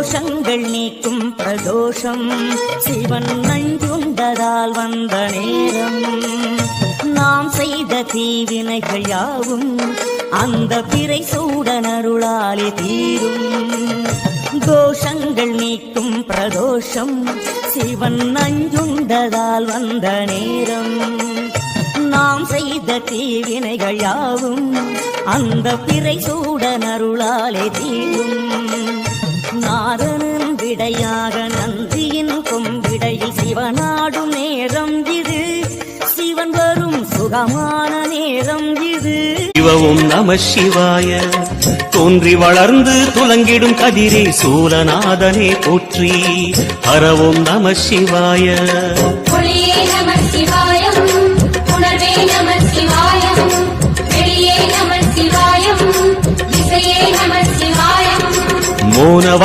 தோஷங்கள் நீக்கும் பிரதோஷம் சிவன் நஞ்சுண்டதால் வந்த நேரம் நாம் செய்த தீவினைகள் யாவும் அந்த பிறை சூடனருளாலே தீரும் தோஷங்கள் நீக்கும் பிரதோஷம் சிவன் நஞ்சுண்டதால் வந்த நேரம் நாம் செய்த தீவினைகள் யாவும் அந்த பிறை சூடனருளாலே தீரும் நாதனின் விடையாக நந்தியின் கொம்பிடையில் சிவனாடும் நேரம் இது சிவன் வரும் சுகமான நேரம் இது சிவவும் நம சிவாய தோன்றி வளர்ந்து துலங்கிடும் கதிரே சூலநாதனே போற்றி ஹரவும் நம சிவாய மோனவ